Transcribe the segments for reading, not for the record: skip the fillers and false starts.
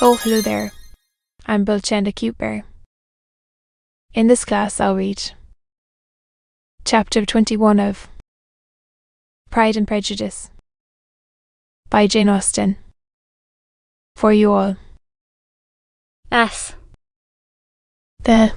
Oh, hello there. I'm Bilchand a Cute Bear. In this class I'll read Chapter 21 of Pride and Prejudice by Jane Austen. For you all. S. The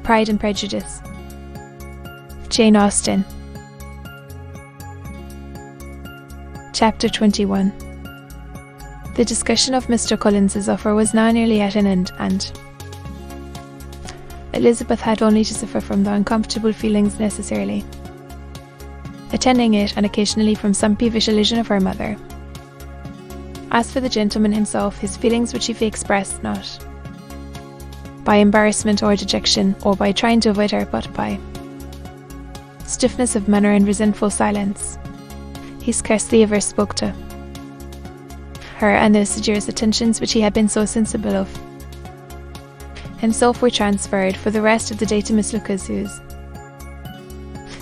Pride and Prejudice. Jane Austen. Chapter 21. The discussion of Mr. Collins's offer was now nearly at an end, and Elizabeth had only to suffer from the uncomfortable feelings necessarily attending it, and occasionally from some peevish allusion of her mother. As for the gentleman himself, his feelings which he expressed not by embarrassment or dejection, or by trying to avoid her, but by stiffness of manner and resentful silence. He scarcely ever spoke to her, and the assiduous attentions which he had been so sensible of himself were transferred for the rest of the day to Miss Lucas, whose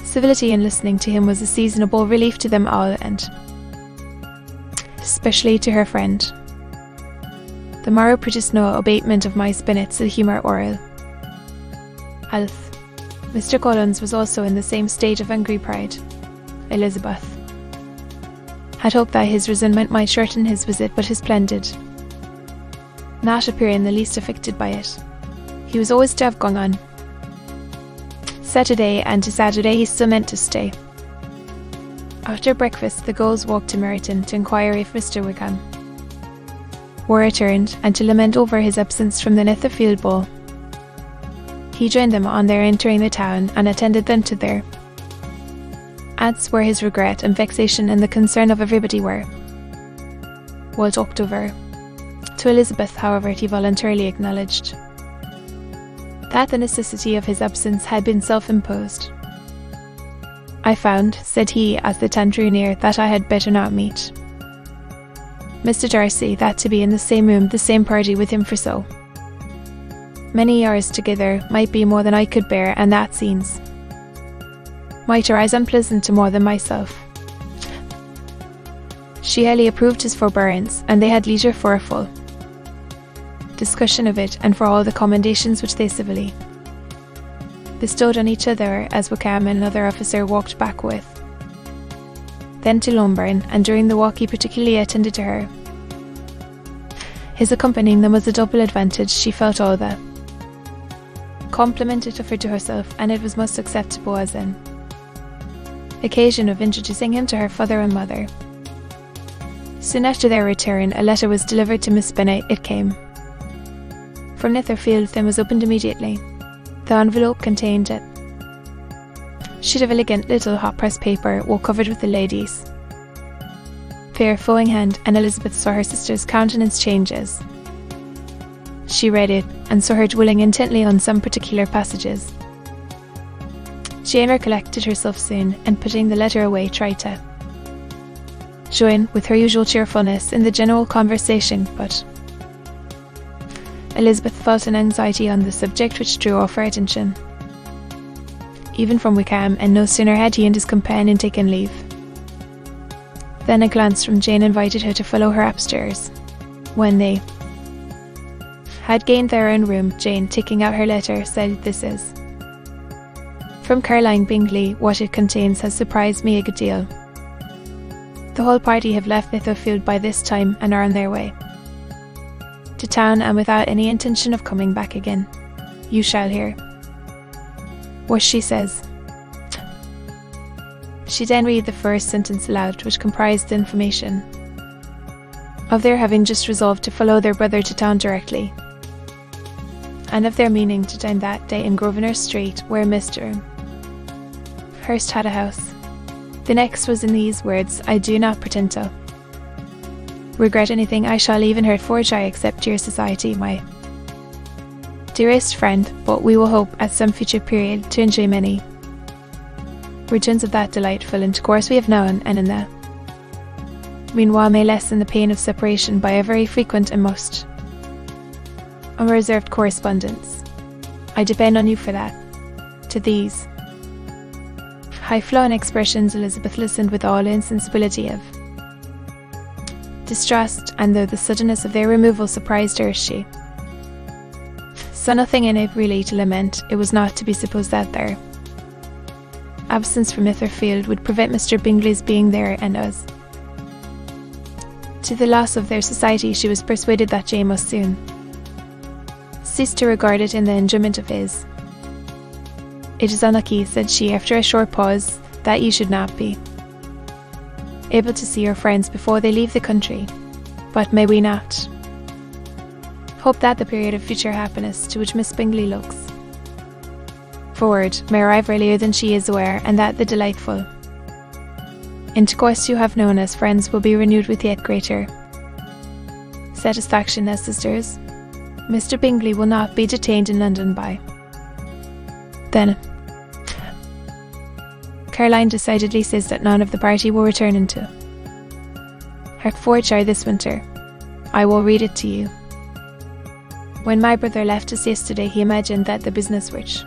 civility in listening to him was a seasonable relief to them all, and especially to her friend. The morrow produced no abatement of my spirits, the humour oral. Alf. Mr. Collins was also in the same state of angry pride. Elizabeth had hoped that his resentment might shorten his visit, but his plan did not appear in the least affected by it. He was always to have gone on Saturday, and to Saturday he still meant to stay. After breakfast the girls walked to Meryton to inquire if Mr. Wickham were returned, and to lament over his absence from the Netherfield ball. He joined them on their entering the town, and attended them to their aunts, where his regret and vexation and the concern of everybody were well talked over. To Elizabeth, however, he voluntarily acknowledged that the necessity of his absence had been self-imposed. I found, said he, as the time drew near, that I had better not meet Mr. Darcy, that to be in the same room, the same party with him for so many hours together might be more than I could bear, and that scenes might arise unpleasant to more than myself. She highly approved his forbearance, and they had leisure for a full discussion of it, and for all the commendations which they civilly bestowed on each other, as Wickham and another officer walked back with then to Longbourn, and during the walk he particularly attended to her. His accompanying them was a double advantage. She felt all the compliment it offered to herself, and it was most acceptable as an occasion of introducing him to her father and mother. Soon after their return a letter was delivered to Miss Bennet. It came from Netherfield, then was opened immediately. The envelope contained a sheet of elegant little hot-pressed paper, well covered with the lady's fair flowing hand, and Elizabeth saw her sister's countenance change as she read it, and saw her dwelling intently on some particular passages. Jane recollected herself soon, and putting the letter away, tried to join, with her usual cheerfulness, in the general conversation, but Elizabeth felt an anxiety on the subject which drew off her attention even from Wickham, and no sooner had he and his companion taken leave than a glance from Jane invited her to follow her upstairs. When they had gained their own room, Jane, taking out her letter, said, "This is from Caroline Bingley. What it contains has surprised me a good deal. The whole party have left Netherfield by this time, and are on their way to town, and without any intention of coming back again. You shall hear what she says." She then read the first sentence aloud, which comprised the information of their having just resolved to follow their brother to town directly, and of their meaning to dine that day in Grosvenor Street, where Mr. Hurst had a house. The next was in these words: "I do not pretend to regret anything I shall even henceforth accept your society, my dearest friend, but we will hope at some future period to enjoy many returns of that delightful intercourse we have known, and in the meanwhile may lessen the pain of separation by a very frequent and most unreserved correspondence. I depend on you for that." To these high-flown expressions Elizabeth listened with all the insensibility of distrust, and though the suddenness of their removal surprised her, she saw nothing in it really to lament. It was not to be supposed that their absence from Netherfield would prevent Mr. Bingley's being there, and as to the loss of their society, she was persuaded that Jane must soon cease to regard it in the enjoyment of his. "It is unlucky," said she, after a short pause, "that you should not be able to see your friends before they leave the country. But may we not hope that the period of future happiness to which Miss Bingley looks forward may arrive earlier than she is aware, and that the delightful intercourse you have known as friends will be renewed with yet greater satisfaction as sisters? Mr. Bingley will not be detained in London by then. Caroline decidedly says that none of the party will return into Hertfordshire this winter. I will read it to you. When my brother left us yesterday, he imagined that the business which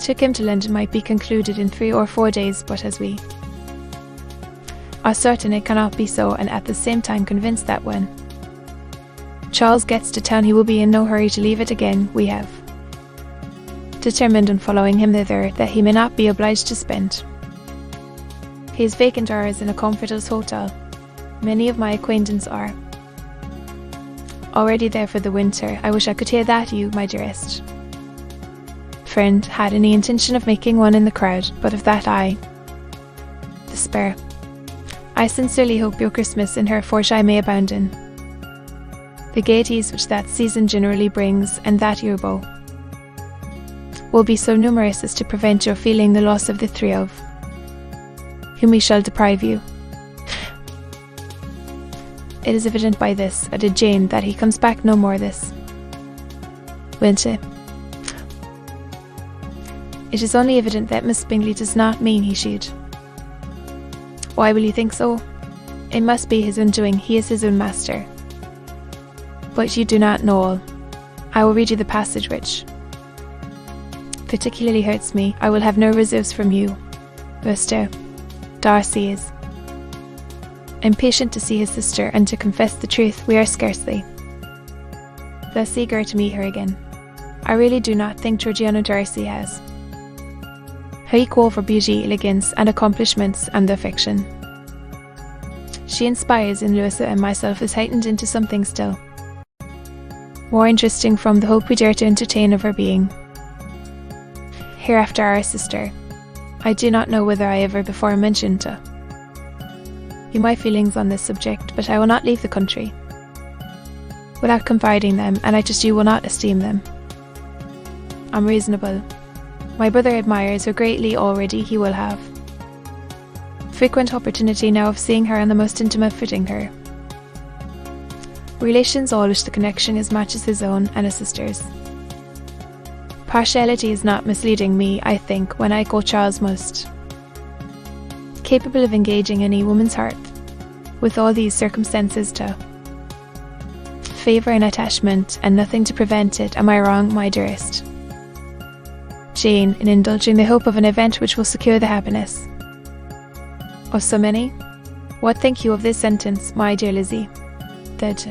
took him to London might be concluded in 3 or 4 days, but as we are certain it cannot be so, and at the same time convinced that when Charles gets to town he will be in no hurry to leave it again, we have determined on following him thither, that he may not be obliged to spend his vacant hours in a comfortless hotel. Many of my acquaintance are already there for the winter. I wish I could hear that you, my dearest friend, had any intention of making one in the crowd, but of that I despair. I sincerely hope your Christmas in Hertfordshire may abound in the gaieties which that season generally brings, and that your beaux will be so numerous as to prevent your feeling the loss of the 3 of whom we shall deprive you. It is evident by this," added Jane, "that he comes back no more this winter. It is only evident that Miss Bingley does not mean he should." "Why will you think so?" "It must be his undoing. He is his own master." "But you do not know all. I will read you the passage which particularly hurts me. I will have no reserves from you. Mr. Darcy is impatient to see his sister, and to confess the truth, we are scarcely thus eager to meet her again. I really do not think Georgiana Darcy has her equal for beauty, elegance, and accomplishments, and the affection she inspires in Louisa and myself is heightened into something still more interesting from the hope we dare to entertain of her being hereafter our sister. I do not know whether I ever before mentioned to you my feelings on this subject, but I will not leave the country without confiding them, and I trust you will not esteem them unreasonable. My brother admires her greatly already. He will have frequent opportunity now of seeing her on the most intimate footing. Her relations, all which the connection is matches his own and his sister's. Partiality is not misleading me, I think, when I call Charles most capable of engaging any woman's heart, with all these circumstances to favour an attachment, and nothing to prevent it. Am I wrong, my dearest Jane, in indulging the hope of an event which will secure the happiness of so many? What think you of this sentence, my dear Lizzie? That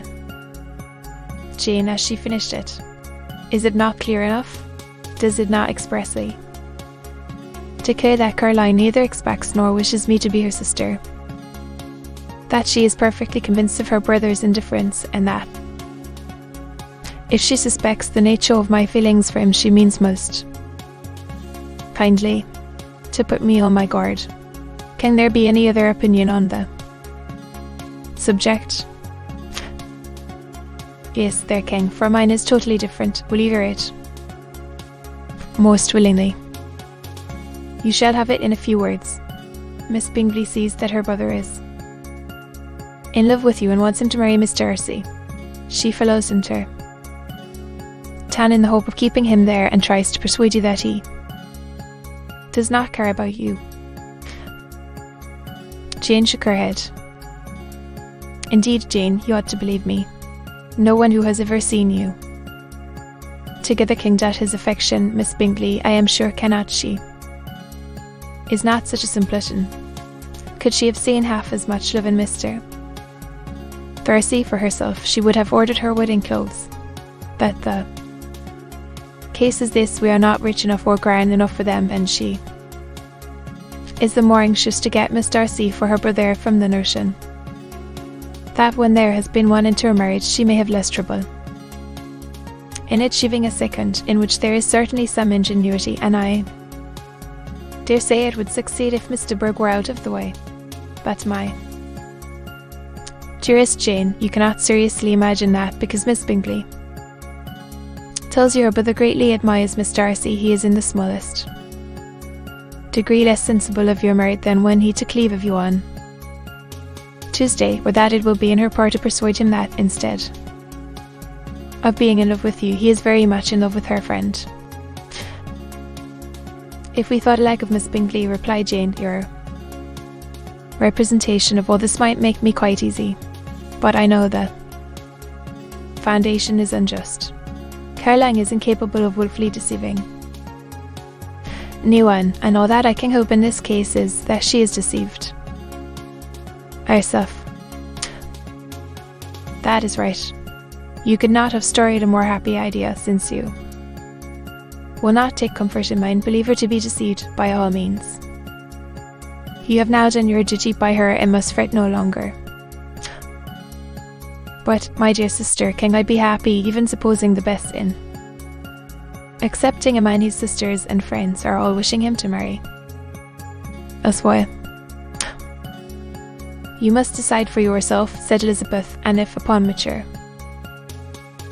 Jane, as she finished it, is it not clear enough? Does it not expressly declare that Caroline neither expects nor wishes me to be her sister, that she is perfectly convinced of her brother's indifference, and that if she suspects the nature of my feelings for him, she means most kindly to put me on my guard? Can there be any other opinion on the subject? Yes, there can, for mine is totally different. Will you hear it? Most willingly. You shall have it in a few words. Miss Bingley sees that her brother is in love with you and wants him to marry Miss Darcy. She follows him to town in the hope of keeping him there, and tries to persuade you that he does not care about you. Jane shook her head. Indeed, Jane, you ought to believe me. No one who has ever seen you together can doubt his affection. Miss Bingley, I am sure, cannot she? Is not such a simpleton. Could she have seen half as much love in Mr. Thirsty for herself, she would have ordered her wedding clothes. But the case is this: we are not rich enough or grand enough for them, and she is the more anxious to get Miss Darcy for her brother from the notion that when there has been one intermarriage she may have less trouble in achieving a second, in which there is certainly some ingenuity, and I dare say it would succeed if Mr. Berg were out of the way. But my dearest Jane, you cannot seriously imagine that, because Miss Bingley tells you her brother greatly admires Miss Darcy, he is in the smallest degree less sensible of your merit than when he took leave of you on Tuesday, or that it will be in her power to persuade him that, instead of being in love with you, he is very much in love with her friend. If we thought alike of Miss Bingley, replied Jane, your representation of all this might make me quite easy, but I know the foundation is unjust. Caroline is incapable of wilfully deceiving anyone, and all that I can hope in this case is that she is deceived herself. That is right. You could not have storied a more happy idea, since you will not take comfort in mine. Believe her to be deceived, by all means. You have now done your duty by her and must fret no longer. But, my dear sister, can I be happy, even supposing the best in accepting a man his sisters and friends are all wishing him to marry? As why? You must decide for yourself, said Elizabeth, and if upon mature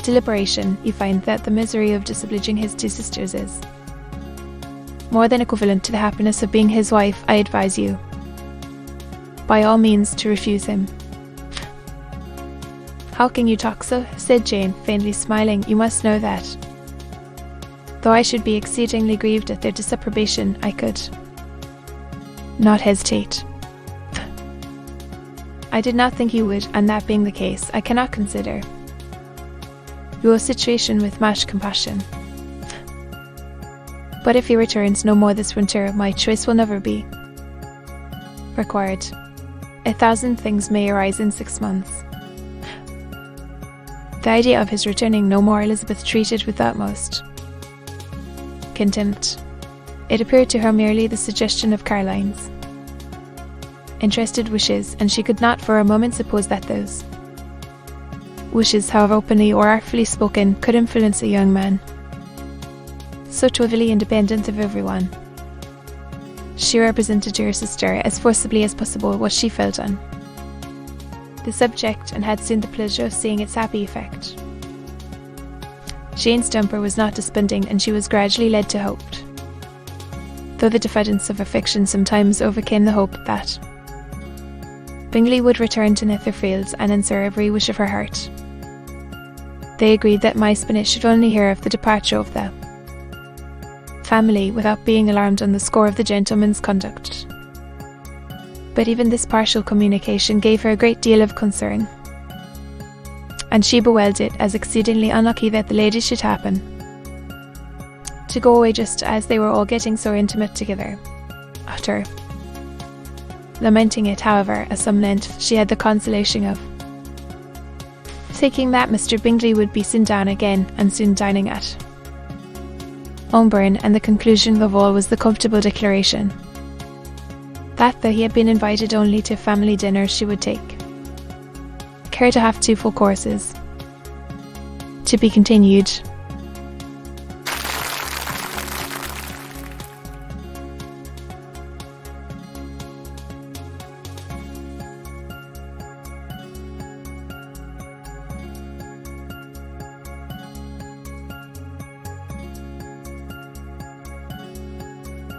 deliberation you find that the misery of disobliging his two sisters is more than equivalent to the happiness of being his wife, I advise you by all means to refuse him. How can you talk so? Said Jane, faintly smiling. You must know that though I should be exceedingly grieved at their disapprobation, I could not hesitate. I did not think you would, and that being the case, I cannot consider your situation with much compassion. But if he returns no more this winter, my choice will never be required. 1,000 things may arise in 6 months. The idea of his returning no more Elizabeth treated with utmost contempt. It appeared to her merely the suggestion of Caroline's interested wishes, and she could not for a moment suppose that those wishes, however openly or artfully spoken, could influence a young man so totally independent of everyone. She represented to her sister as forcibly as possible what she felt on the subject, and had soon the pleasure of seeing its happy effect. Jane's temper was not desponding, and she was gradually led to hope, though the diffidence of affection sometimes overcame the hope, that Bingley would return to Netherfields and answer every wish of her heart. They agreed that Miss Bennet should only hear of the departure of the family without being alarmed on the score of the gentleman's conduct. But even this partial communication gave her a great deal of concern, and she bewailed it as exceedingly unlucky that the ladies should happen to go away just as they were all getting so intimate together. After lamenting it, however, at some length, she had the consolation of thinking that Mr. Bingley would be soon down again, and soon dining at Holmburn, and the conclusion of all was the comfortable declaration that though he had been invited only to a family dinner, she would take care to have 2 full courses, to be continued.